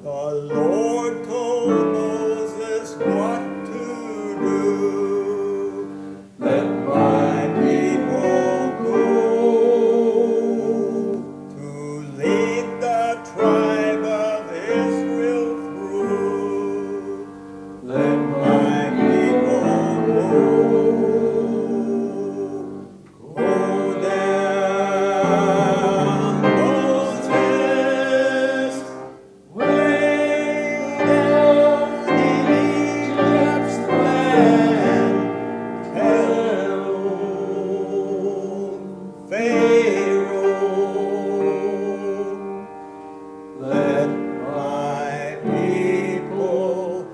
Lord told Moses what to do. Let my people go to lead the tribe of Israel through. Let my people go. Go down, Moses, way down in Egypt's land. Tell Pharaoh, let my people,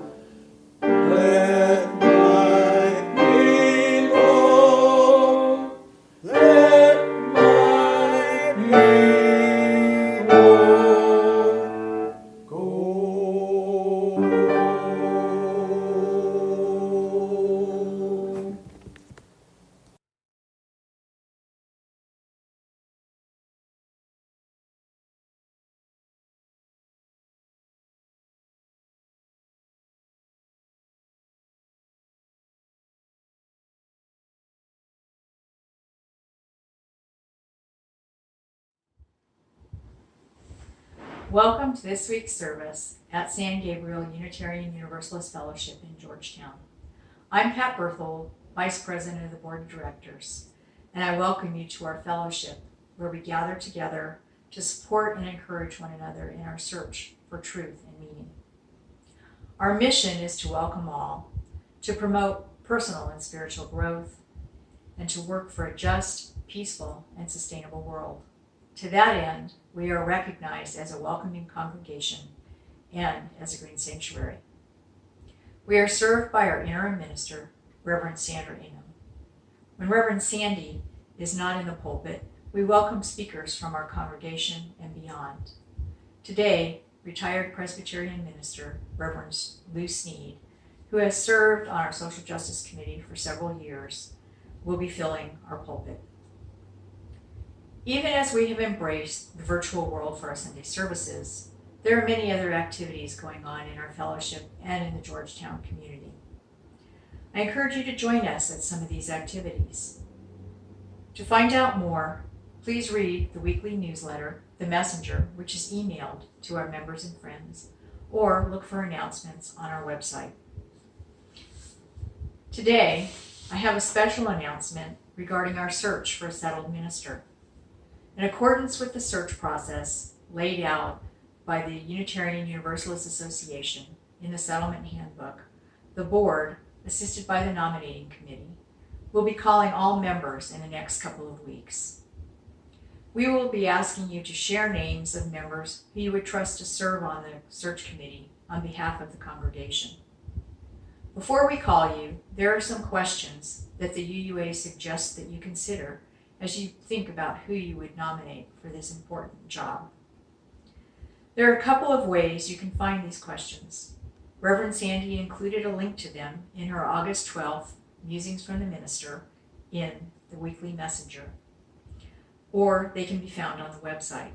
let my people, let my people go. Welcome to this week's service at San Gabriel Unitarian Universalist Fellowship in Georgetown. I'm Pat Berthold, Vice President of the Board of Directors, and I welcome you to our fellowship where we gather together to support and encourage one another in our search for truth and meaning. Our mission is to welcome all, to promote personal and spiritual growth, and to work for a just, peaceful, and sustainable world. To that end, we are recognized as a welcoming congregation and as a green sanctuary. We are served by our interim minister, Reverend Sandra Ingham. When Reverend Sandy is not in the pulpit, we welcome speakers from our congregation and beyond. Today, retired Presbyterian minister, Reverend Snead, who has served on our Social Justice Committee for several years, will be filling our pulpit. Even as we have embraced the virtual world for our Sunday services, there are many other activities going on in our fellowship and in the Georgetown community. I encourage you to join us at some of these activities. To find out more, please read the weekly newsletter, The Messenger, which is emailed to our members and friends, or look for announcements on our website. Today, I have a special announcement regarding our search for a settled minister. In accordance with the search process laid out by the Unitarian Universalist Association in the Settlement Handbook, the board, assisted by the nominating committee, will be calling all members in the next couple of weeks. We will be asking you to share names of members who you would trust to serve on the search committee on behalf of the congregation. Before we call you, there are some questions that the UUA suggests that you consider as you think about who you would nominate for this important job. There are a couple of ways you can find these questions. Reverend Sandy included a link to them in her August 12th Musings from the Minister in the weekly messenger, or they can be found on the website.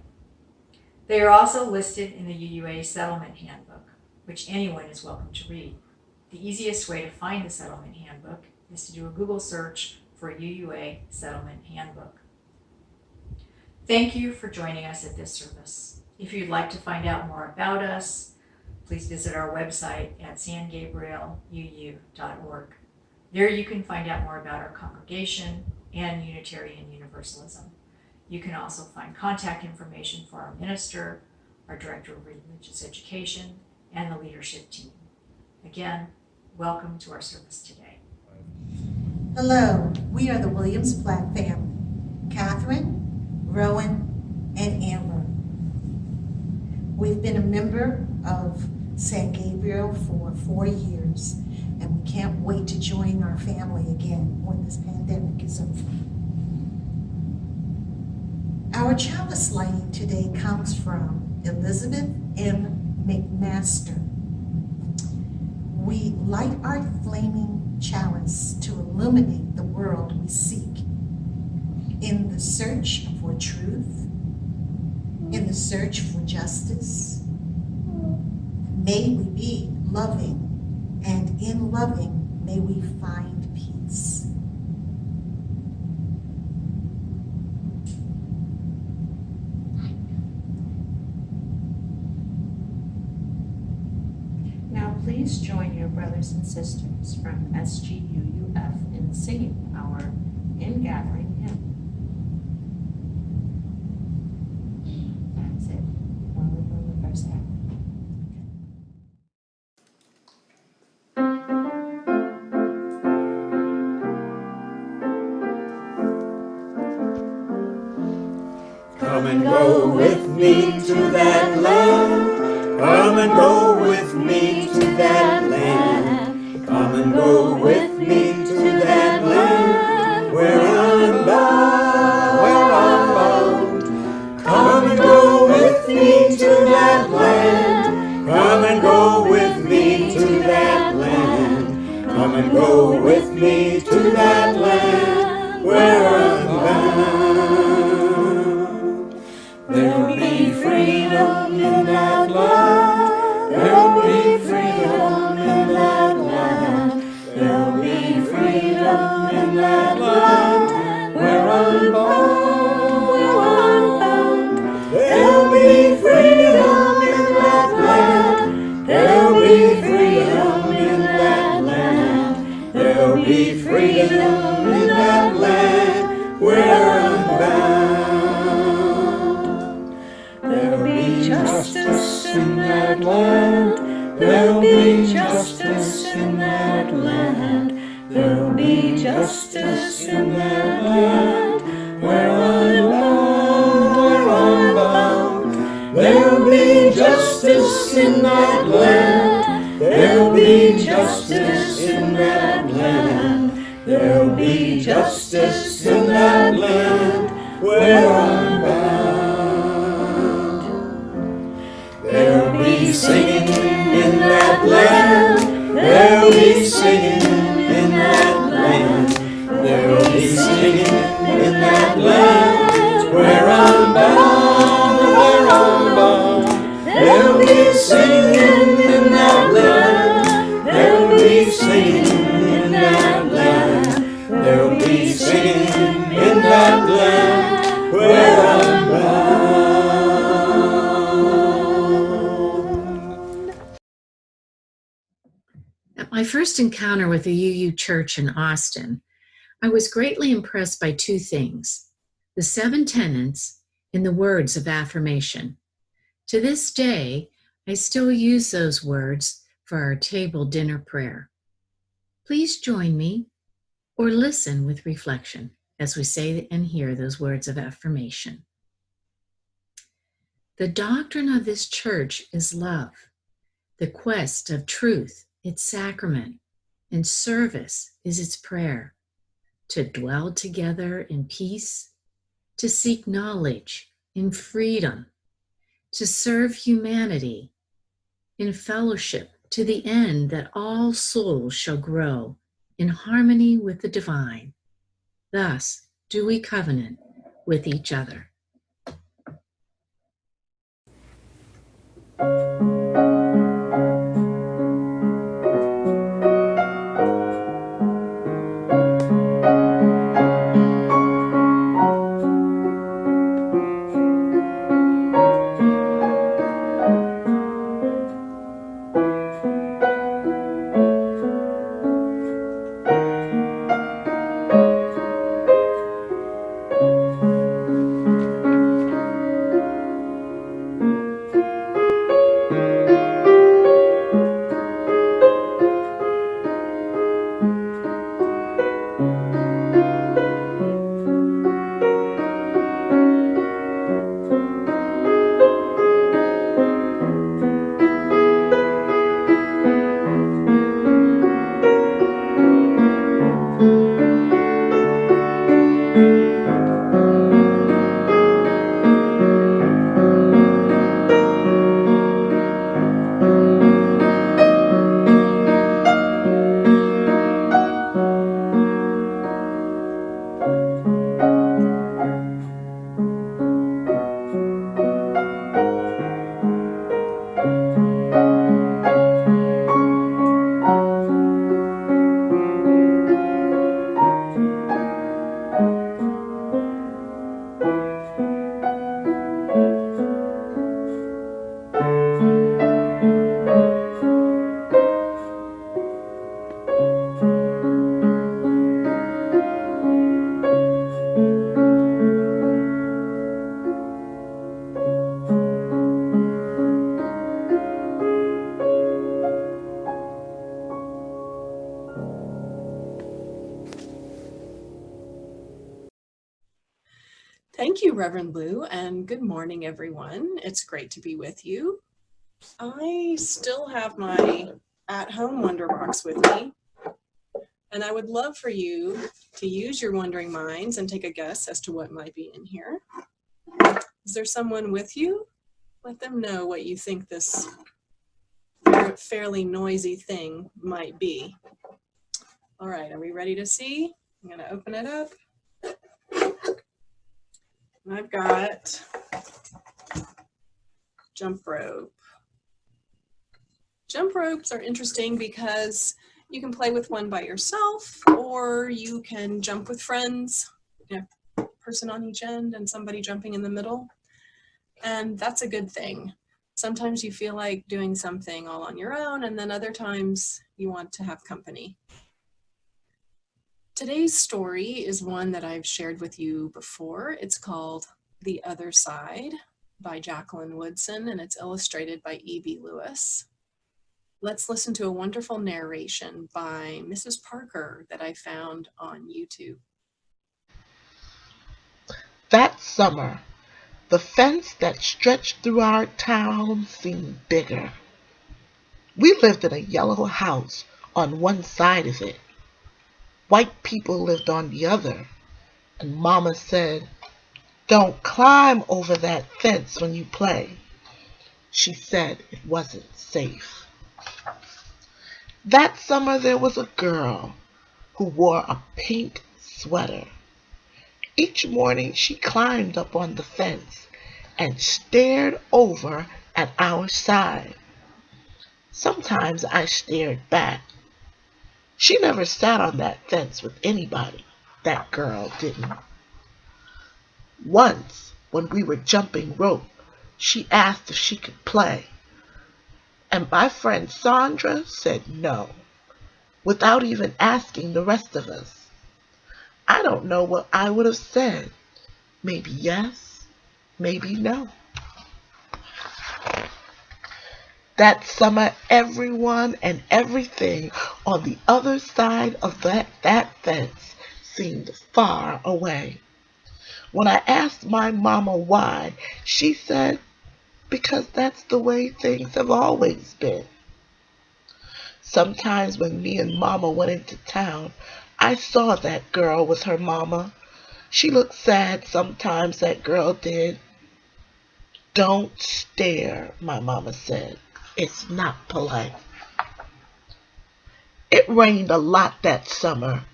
They are also listed in the UUA Settlement Handbook, which anyone is welcome to read. The easiest way to find the Settlement Handbook is to do a Google search for UUA Settlement Handbook. Thank you for joining us at this service. If you'd like to find out more about us, please visit our website at sangabrieluu.org. There you can find out more about our congregation and Unitarian Universalism. You can also find contact information for our minister, our Director of Religious Education, and the leadership team. Again, welcome to our service today. Hello, we are the Williams Platt family, Catherine, Rowan, and Amber. We've been a member of San Gabriel for 4 years, and we can't wait to join our family again when this pandemic is over. Our chalice lighting today comes from Elizabeth M. McMaster. We light our flaming chalice to illuminate the world we seek in the search for truth, in the search for justice, May we be loving, and in loving, may we find peace. Now please join your brothers and sisters from SGUUF in singing our in-gathering hymn. That's it. While we're doing the first half. Come and go with me to that land. Come and go with me to that land. Come and go with me to that land where I'm bound, Come and go with me to that land. Come and go with me to that land. Come and go with me to that land where I'm bound. There'll be freedom in that land. There'll be freedom in that land. There'll be freedom in that land where I'm bound. There'll be freedom in that land. There'll be freedom in that land. There'll be freedom in that land where I'm bound. There'll be justice in that land. There'll be justice in that land. There'll be justice in that land where I'm bound. There'll be justice in that land. There'll be justice in that land. There'll be justice in that land where I'm bound. There'll be singing in that land. There'll be singing in that land. There'll be singing in that land where I'm bound, where I'm bound. There'll be singing in that land. There'll be singing in that land. There'll be singing in that land where I'm bound. At my first encounter with the UU Church in Austin, I was greatly impressed by two things: the 7 tenets and the words of affirmation. To this day, I still use those words for our table dinner prayer. Please join me or listen with reflection as we say and hear those words of affirmation. The doctrine of this church is love, the quest of truth, its sacrament, and service is its prayer. To dwell together in peace, to seek knowledge in freedom, to serve humanity in fellowship to the end that all souls shall grow in harmony with the divine. Thus do we covenant with each other. Reverend Lou, and good morning, everyone. It's great to be with you. I still have my at-home Wonder Box with me, and I would love for you to use your wondering minds and take a guess as to what might be in here. Is there someone with you? Let them know what you think this fairly noisy thing might be. All right, are we ready to see? I'm going to open it up. And I've got jump rope. Jump ropes are interesting because you can play with one by yourself, or you can jump with friends, person on each end and somebody jumping in the middle. And that's a good thing. Sometimes you feel like doing something all on your own, and then other times you want to have company. Today's story is one that I've shared with you before. It's called The Other Side by Jacqueline Woodson, and it's illustrated by E.B. Lewis. Let's listen to a wonderful narration by Mrs. Parker that I found on YouTube. That summer, the fence that stretched through our town seemed bigger. We lived in a yellow house on one side of it. White people lived on the other, and Mama said, "Don't climb over that fence when you play." She said it wasn't safe. That summer there was a girl who wore a pink sweater. Each morning she climbed up on the fence and stared over at our side. Sometimes I stared back. She never sat on that fence with anybody. That girl didn't. Once, when we were jumping rope, she asked if she could play. And my friend Sandra said no, without even asking the rest of us. I don't know what I would have said. Maybe yes, maybe no. That summer, everyone and everything on the other side of that fence seemed far away. When I asked my mama why, she said, "Because that's the way things have always been." Sometimes when me and Mama went into town, I saw that girl with her mama. She looked sad sometimes, that girl did. "Don't stare," my mama said. "It's not polite." It rained a lot that summer.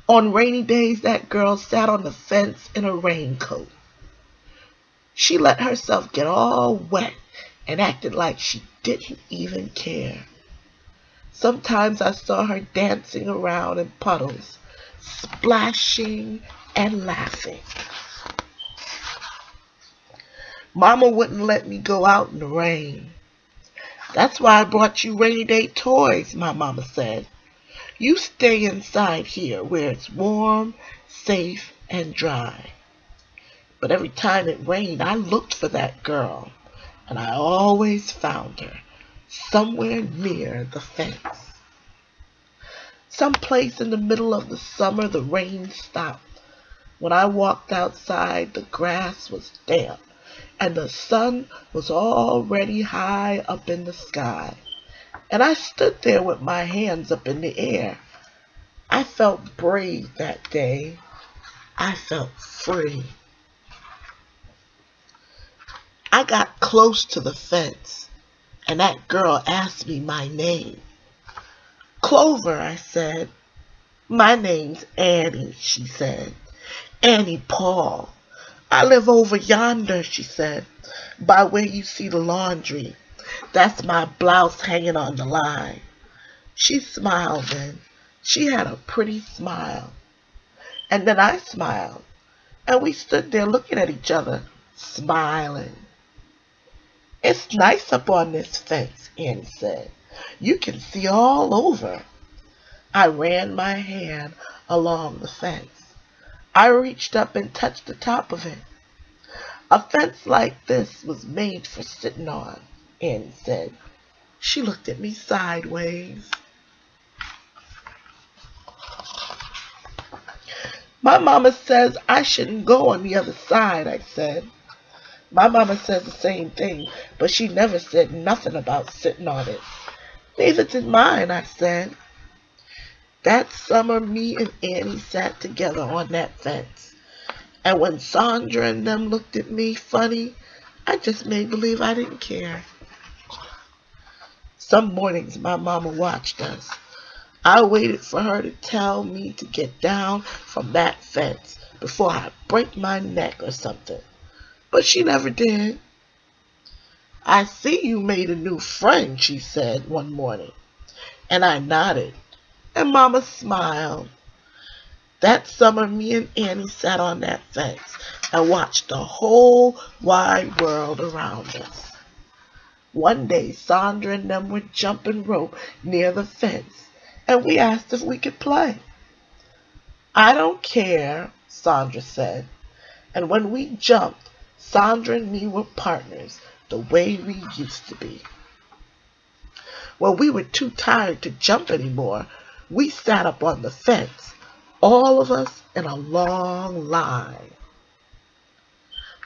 On rainy days, that girl sat on the fence in a raincoat. She let herself get all wet and acted like she didn't even care. Sometimes I saw her dancing around in puddles, splashing and laughing. Mama wouldn't let me go out in the rain. "That's why I brought you rainy day toys," my mama said. "You stay inside here where it's warm, safe, and dry." But every time it rained, I looked for that girl, and I always found her somewhere near the fence. Someplace in the middle of the summer, the rain stopped. When I walked outside, the grass was damp, and the sun was already high up in the sky. And I stood there with my hands up in the air. I felt brave that day. I felt free. I got close to the fence, and that girl asked me my name. "Clover," I said. "My name's Annie," she said. "Annie Paul. I live over yonder," she said, "by where you see the laundry. That's my blouse hanging on the line." She smiled then. She had a pretty smile. And then I smiled, and we stood there looking at each other, smiling. "It's nice up on this fence," Annie said. "You can see all over." I ran my hand along the fence. I reached up and touched the top of it. "A fence like this was made for sitting on," Annie said. She looked at me sideways. My mama says I shouldn't go on the other side, I said. My mama says the same thing, but she never said nothing about sitting on it. Neither did mine, I said. That summer, me and Annie sat together on that fence. And when Sandra and them looked at me funny, I just made believe I didn't care. Some mornings my mama watched us. I waited for her to tell me to get down from that fence before I break my neck or something. But she never did. I see you made a new friend, she said one morning. And I nodded, and Mama smiled. That summer, me and Annie sat on that fence and watched the whole wide world around us. One day, Sandra and them were jumping rope near the fence, and we asked if we could play. I don't care, Sandra said. And when we jumped, Sandra and me were partners the way we used to be. When we were too tired to jump anymore, we sat up on the fence, all of us in a long line.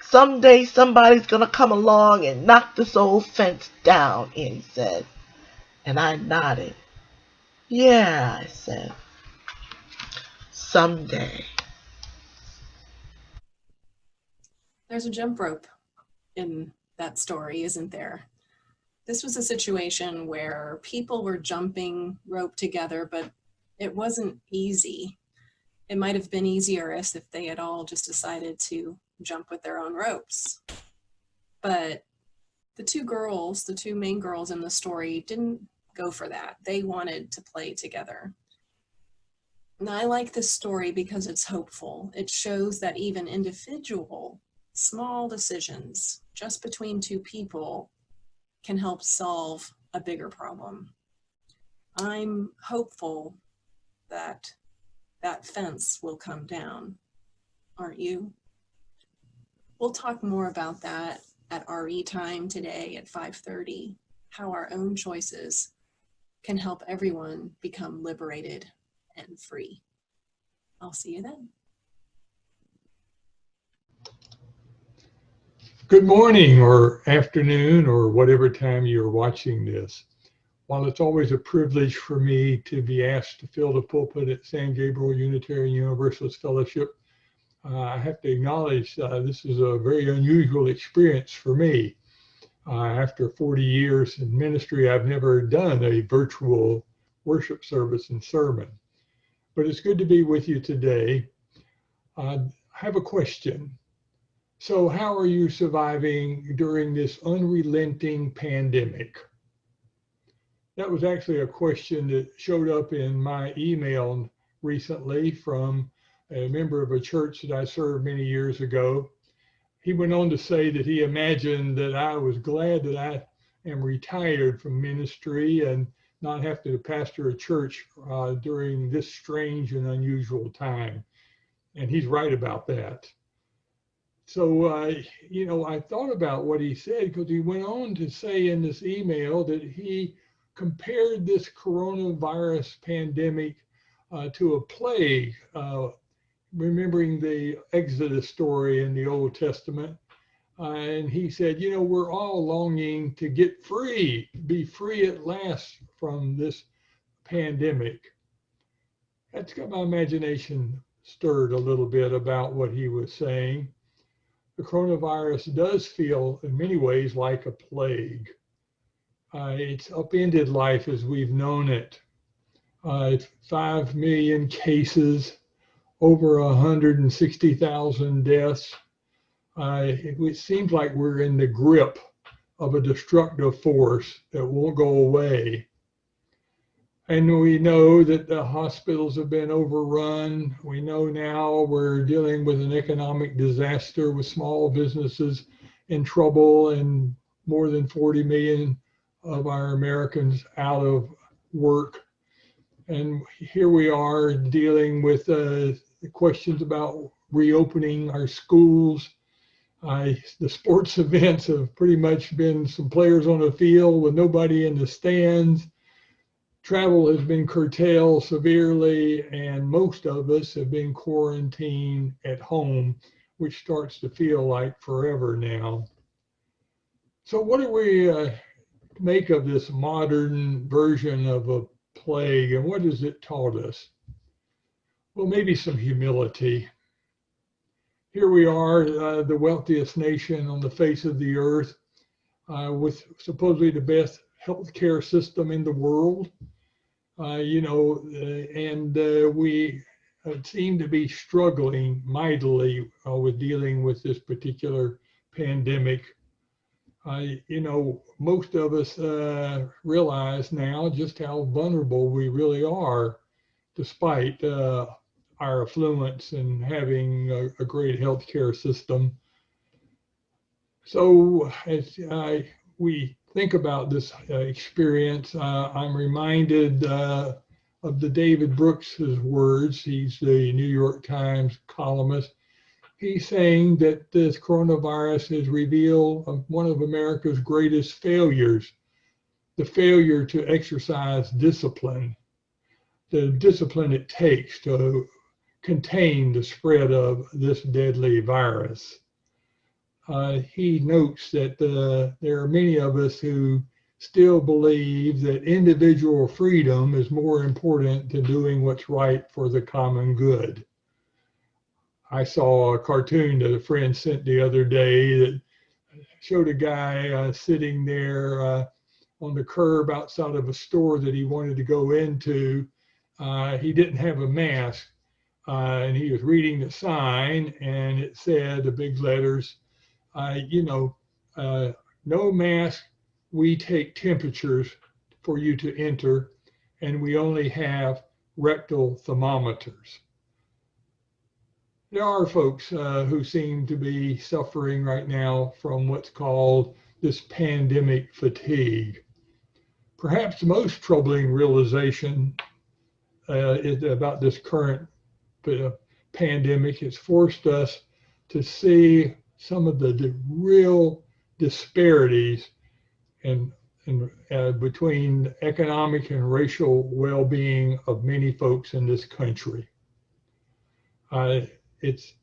Someday somebody's gonna come along and knock this old fence down, Annie said. And I nodded. Yeah, I said. Someday. There's a jump rope in that story, isn't there? This was a situation where people were jumping rope together, but it wasn't easy. It might have been easier if they had all just decided to jump with their own ropes. But the two main girls in the story didn't go for that. They wanted to play together. And I like this story because it's hopeful. It shows that even individual, small decisions just between two people can help solve a bigger problem. I'm hopeful that that fence will come down. Aren't you? We'll talk more about that at RE time today at 5:30, how our own choices can help everyone become liberated and free. I'll see you then. Good morning or afternoon or whatever time you're watching this. While it's always a privilege for me to be asked to fill the pulpit at San Gabriel Unitarian Universalist Fellowship, I have to acknowledge this is a very unusual experience for me. After 40 years in ministry, I've never done a virtual worship service and sermon. But it's good to be with you today. I have a question. So how are you surviving during this unrelenting pandemic? That was actually a question that showed up in my email recently from a member of a church that I served many years ago. He went on to say that he imagined that I was glad that I am retired from ministry and not have to pastor a church during this strange and unusual time. And he's right about that. So, I thought about what he said because he went on to say in this email that he compared this coronavirus pandemic to a plague, remembering the Exodus story in the Old Testament. And he said, we're all longing to get free, be free at last from this pandemic. That's got my imagination stirred a little bit about what he was saying. The coronavirus does feel in many ways like a plague. It's upended life as we've known it. 5 million cases, over 160,000 deaths. It seems like we're in the grip of a destructive force that won't go away. And we know that the hospitals have been overrun. We know now we're dealing with an economic disaster with small businesses in trouble and more than 40 million of our Americans out of work. And here we are dealing with the questions about reopening our schools. The sports events have pretty much been some players on the field with nobody in the stands. Travel has been curtailed severely, and most of us have been quarantined at home, which starts to feel like forever now. So what do we make of this modern version of a plague, and what has it taught us? Well, maybe some humility. Here we are, the wealthiest nation on the face of the earth, with supposedly the best healthcare system in the world. We seem to be struggling mightily with dealing with this particular pandemic. Most of us realize now just how vulnerable we really are, despite our affluence and having a great healthcare system. So as we think about this experience, I'm reminded of the David Brooks' words. He's the New York Times columnist. He's saying that this coronavirus has revealed one of America's greatest failures, the failure to exercise discipline, the discipline it takes to contain the spread of this deadly virus. He notes that there are many of us who still believe that individual freedom is more important than doing what's right for the common good. I saw a cartoon that a friend sent the other day that showed a guy sitting there on the curb outside of a store that he wanted to go into. He didn't have a mask, and he was reading the sign, and it said, the big letters, no mask, we take temperatures for you to enter, and we only have rectal thermometers. There are folks who seem to be suffering right now from what's called this pandemic fatigue. Perhaps the most troubling realization is about this current pandemic. It's forced us to see some of the real disparities between economic and racial well-being of many folks in this country. It's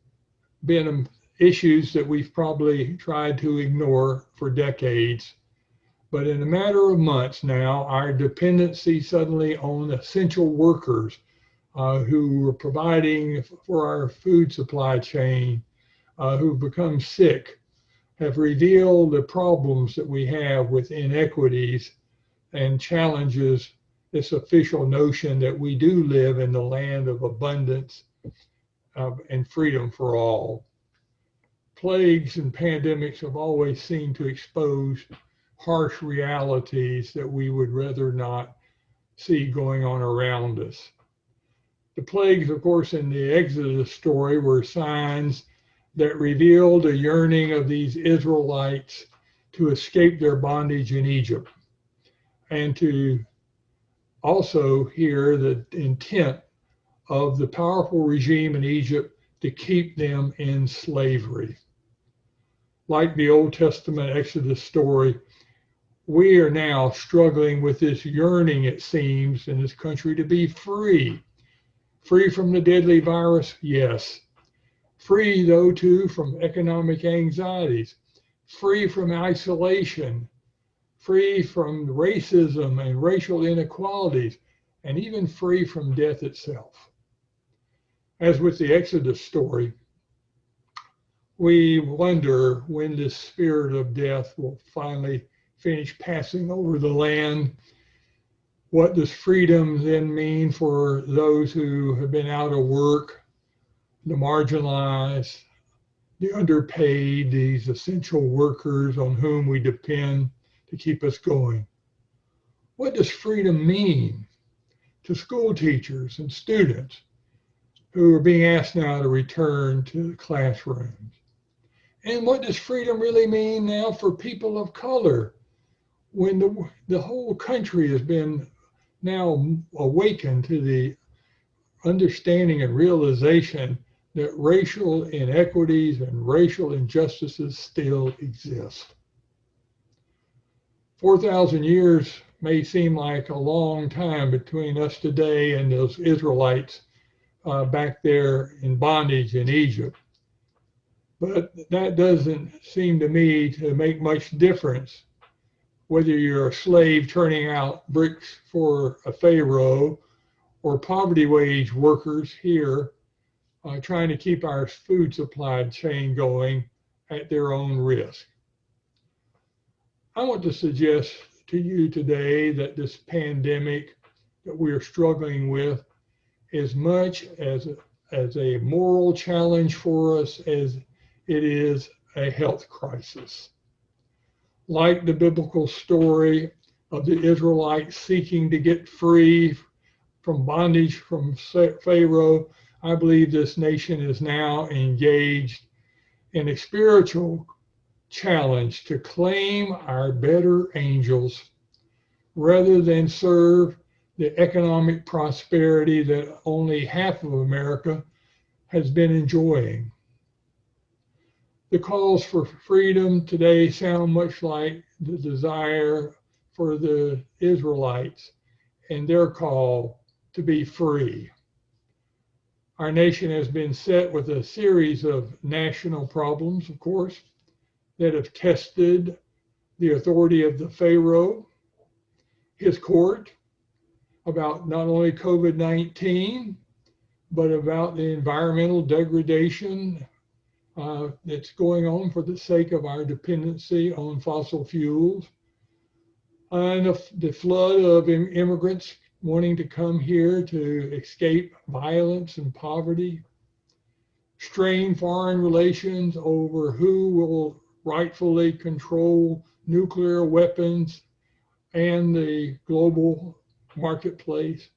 been issues that we've probably tried to ignore for decades, but in a matter of months now, our dependency suddenly on essential workers who are providing for our food supply chain, who've become sick, have revealed the problems that we have with inequities and challenges this official notion that we do live in the land of abundance and freedom for all. Plagues and pandemics have always seemed to expose harsh realities that we would rather not see going on around us. The plagues, of course, in the Exodus story were signs that revealed a yearning of these Israelites to escape their bondage in Egypt, and to also hear the intent of the powerful regime in Egypt to keep them in slavery. Like the Old Testament Exodus story, we are now struggling with this yearning, it seems, in this country to be free. Free from the deadly virus, yes. Free, though, too, from economic anxieties. Free from isolation. Free from racism and racial inequalities, and even free from death itself. As with the Exodus story, we wonder when this spirit of death will finally finish passing over the land. What does freedom then mean for those who have been out of work, the marginalized, the underpaid, these essential workers on whom we depend to keep us going? What does freedom mean to school teachers and students who are being asked now to return to the classrooms? And what does freedom really mean now for people of color when the whole country has been now awakened to the understanding and realization that racial inequities and racial injustices still exist? 4,000 years may seem like a long time between us today and those Israelites back there in bondage in Egypt. But that doesn't seem to me to make much difference whether you're a slave turning out bricks for a Pharaoh or poverty wage workers here trying to keep our food supply chain going at their own risk. I want to suggest to you today that this pandemic that we are struggling with as much as a moral challenge for us as it is a health crisis. Like the biblical story of the Israelites seeking to get free from bondage from Pharaoh, I believe this nation is now engaged in a spiritual challenge to claim our better angels rather than serve the economic prosperity that only half of America has been enjoying. The calls for freedom today sound much like the desire for the Israelites and their call to be free. Our nation has been set with a series of national problems, of course, that have tested the authority of the Pharaoh, his court, about not only COVID-19, but about the environmental degradation that's going on for the sake of our dependency on fossil fuels, and the flood of immigrants wanting to come here to escape violence and poverty, strained foreign relations over who will rightfully control nuclear weapons and the global marketplace.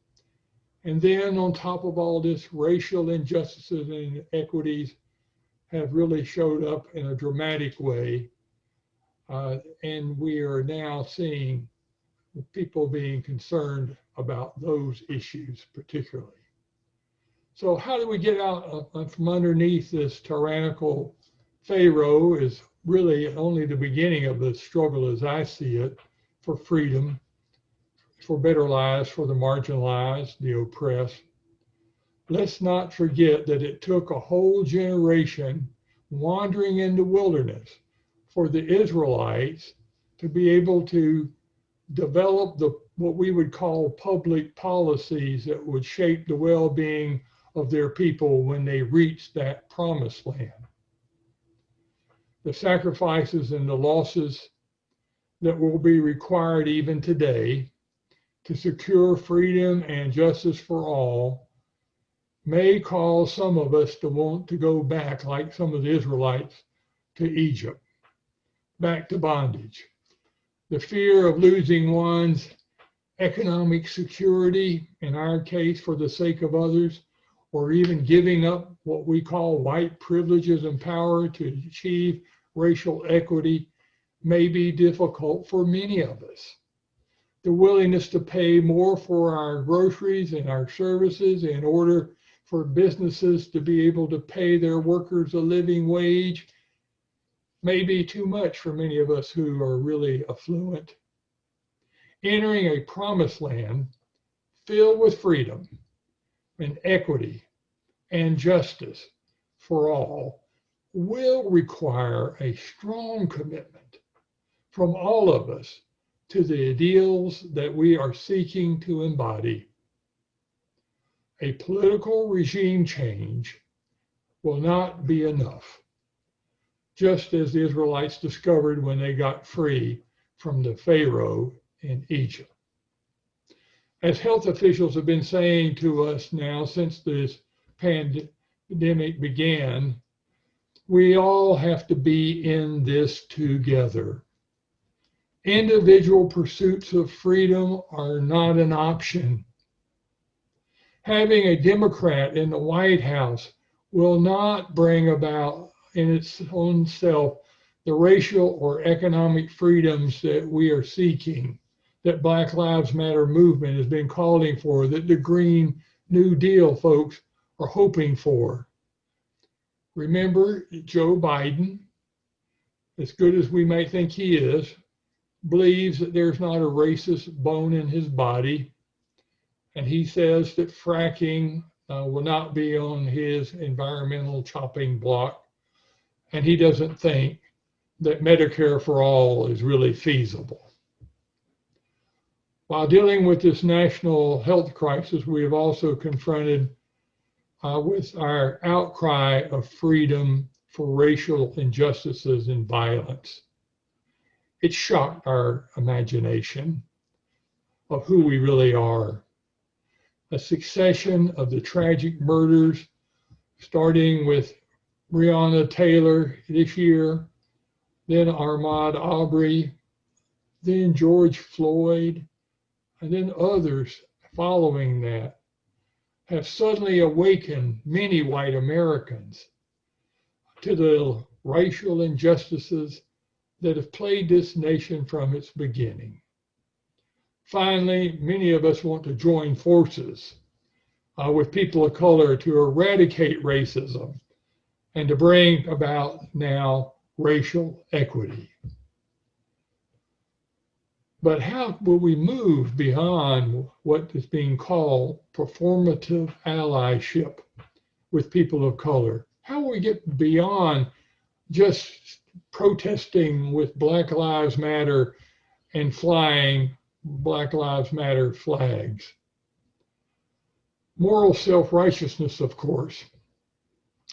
And then on top of all this, racial injustices and inequities have really showed up in a dramatic way. And we are now seeing people being concerned about those issues particularly. So how do we get out from underneath this tyrannical Pharaoh is really only the beginning of the struggle as I see it for freedom, for better lives, for the marginalized, the oppressed. Let's not forget that it took a whole generation wandering in the wilderness for the Israelites to be able to develop what we would call public policies that would shape the well-being of their people when they reached that promised land. The sacrifices and the losses that will be required even today to secure freedom and justice for all may cause some of us to want to go back, like some of the Israelites, to Egypt, back to bondage. The fear of losing one's economic security, in our case, for the sake of others, or even giving up what we call white privileges and power to achieve racial equity, may be difficult for many of us. The willingness to pay more for our groceries and our services in order for businesses to be able to pay their workers a living wage may be too much for many of us who are really affluent. Entering a promised land filled with freedom and equity and justice for all will require a strong commitment from all of us to the ideals that we are seeking to embody. A political regime change will not be enough, just as the Israelites discovered when they got free from the Pharaoh in Egypt. As health officials have been saying to us now since this pandemic began, we all have to be in this together. Individual pursuits of freedom are not an option. Having a Democrat in the White House will not bring about in its own self the racial or economic freedoms that we are seeking, that Black Lives Matter movement has been calling for, that the Green New Deal folks are hoping for. Remember, Joe Biden, as good as we may think he is, believes that there's not a racist bone in his body, and he says that fracking will not be on his environmental chopping block, and he doesn't think that Medicare for all is really feasible. While dealing with this national health crisis, we have also confronted with our outcry of freedom for racial injustices and violence. It shocked our imagination of who we really are. A succession of the tragic murders, starting with Breonna Taylor this year, then Ahmaud Arbery, then George Floyd, and then others following that, have suddenly awakened many white Americans to the racial injustices that have plagued this nation from its beginning. Finally, many of us want to join forces with people of color to eradicate racism and to bring about now racial equity. But how will we move beyond what is being called performative allyship with people of color? How will we get beyond just protesting with Black Lives Matter and flying Black Lives Matter flags? Moral self-righteousness, of course,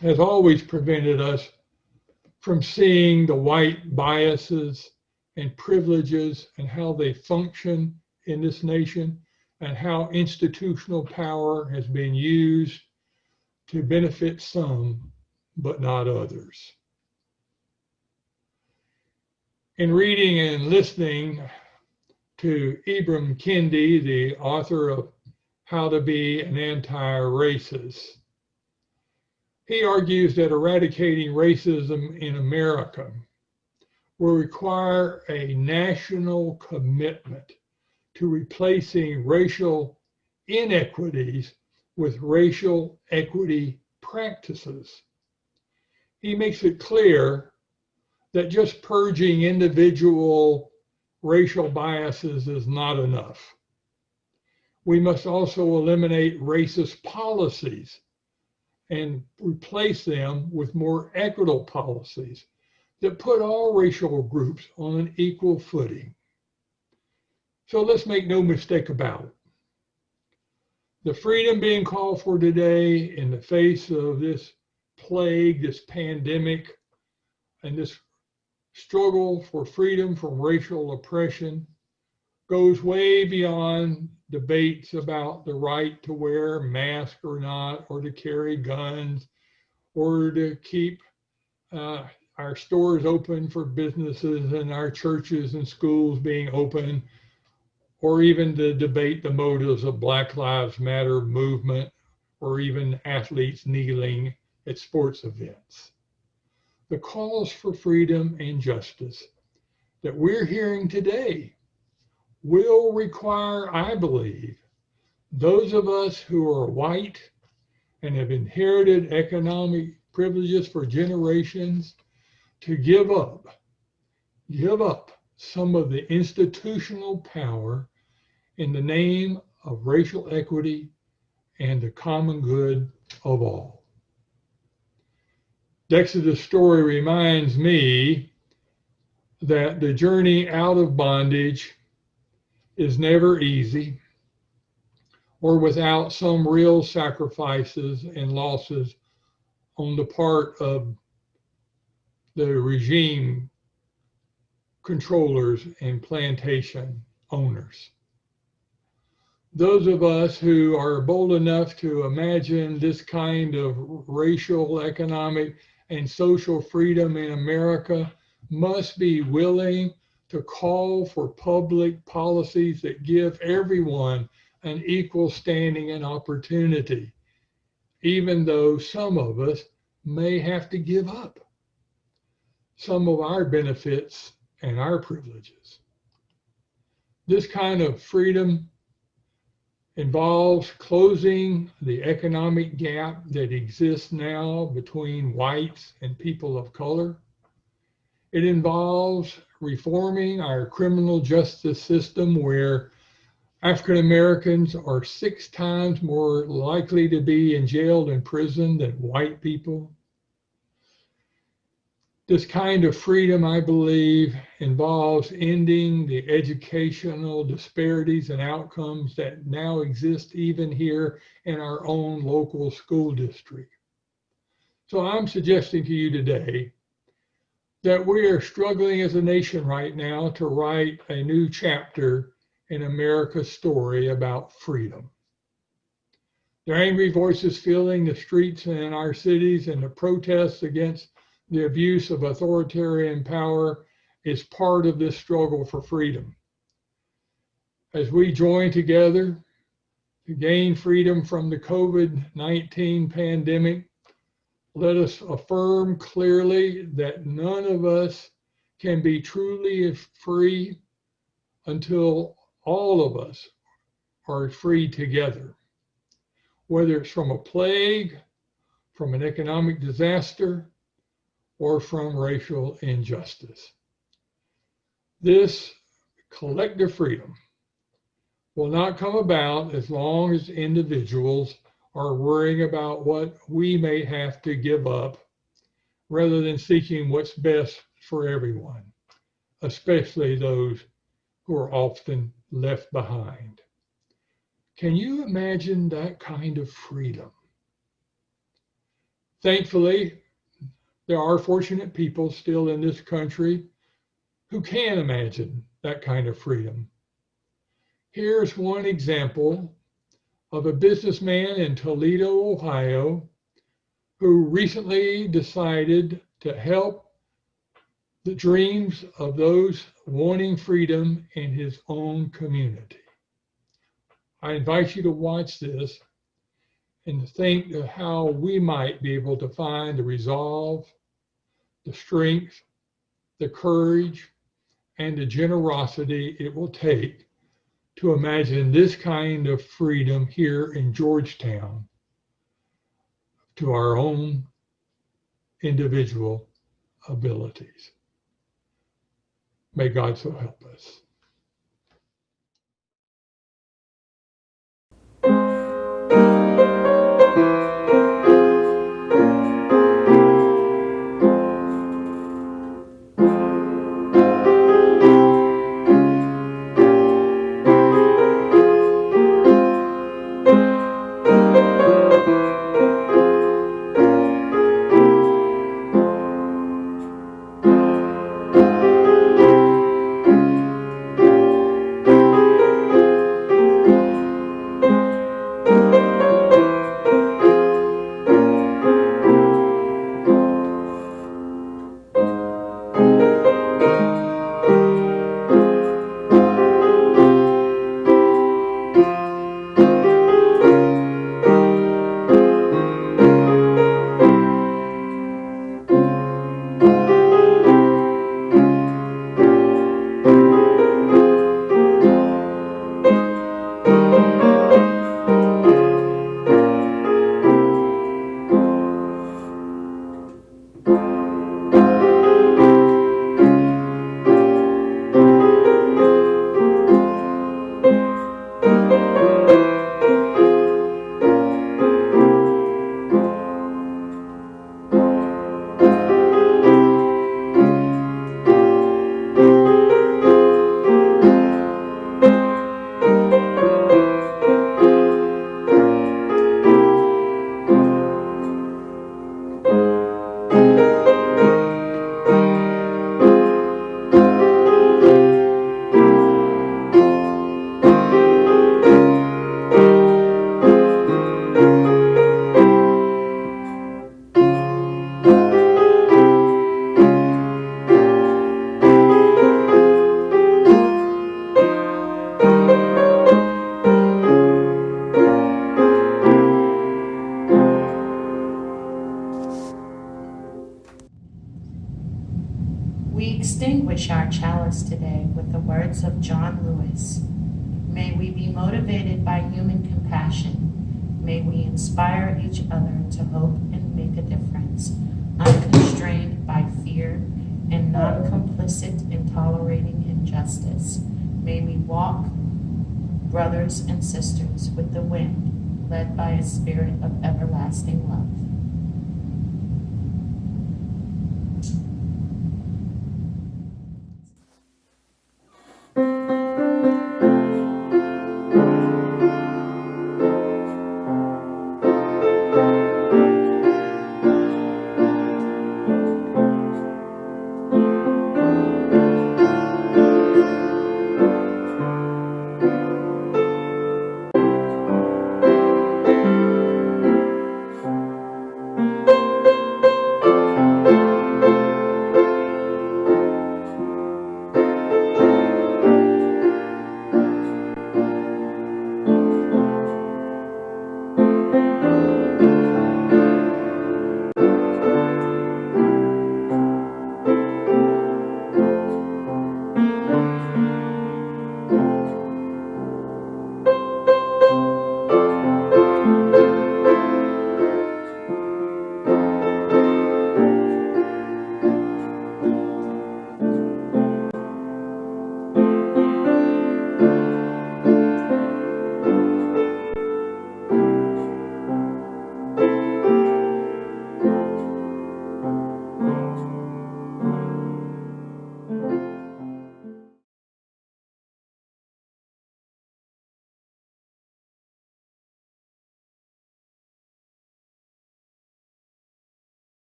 has always prevented us from seeing the white biases and privileges and how they function in this nation and how institutional power has been used to benefit some but not others. In reading and listening to Ibram Kendi, the author of How to Be an Anti-Racist, he argues that eradicating racism in America will require a national commitment to replacing racial inequities with racial equity practices. He makes it clear that just purging individual racial biases is not enough. We must also eliminate racist policies and replace them with more equitable policies that put all racial groups on an equal footing. So let's make no mistake about it. The freedom being called for today in the face of this plague, this pandemic, and this struggle for freedom from racial oppression goes way beyond debates about the right to wear a mask or not, or to carry guns, or to keep our stores open for businesses and our churches and schools being open, or even to debate the motives of Black Lives Matter movement, or even athletes kneeling at sports events. The calls for freedom and justice that we're hearing today will require, I believe, those of us who are white and have inherited economic privileges for generations to give up some of the institutional power in the name of racial equity and the common good of all. Dexter's story reminds me that the journey out of bondage is never easy or without some real sacrifices and losses on the part of the regime controllers and plantation owners. Those of us who are bold enough to imagine this kind of racial, economic, and social freedom in America must be willing to call for public policies that give everyone an equal standing and opportunity, even though some of us may have to give up some of our benefits and our privileges. This kind of freedom involves closing the economic gap that exists now between whites and people of color. It involves reforming our criminal justice system where African Americans are 6 times more likely to be in jail and prison than white people. This kind of freedom, I believe, involves ending the educational disparities and outcomes that now exist even here in our own local school district. So I'm suggesting to you today that we are struggling as a nation right now to write a new chapter in America's story about freedom. The angry voices filling the streets in our cities and the protests against the abuse of authoritarian power is part of this struggle for freedom. As we join together to gain freedom from the COVID-19 pandemic, let us affirm clearly that none of us can be truly free until all of us are free together, whether it's from a plague, from an economic disaster, or from racial injustice. This collective freedom will not come about as long as individuals are worrying about what we may have to give up rather than seeking what's best for everyone, especially those who are often left behind. Can you imagine that kind of freedom? Thankfully, there are fortunate people still in this country who can imagine that kind of freedom. Here's one example of a businessman in Toledo, Ohio, who recently decided to help the dreams of those wanting freedom in his own community. I invite you to watch this and think of how we might be able to find the resolve, the strength, the courage, and the generosity it will take to imagine this kind of freedom here in Georgetown to our own individual abilities. May God so help us. We extinguish our chalice today with the words of John Lewis. May we be motivated by human compassion. May we inspire each other to hope and make a difference, unconstrained by fear and not complicit in tolerating injustice. May we walk, brothers and sisters, with the wind, led by a spirit of everlasting love.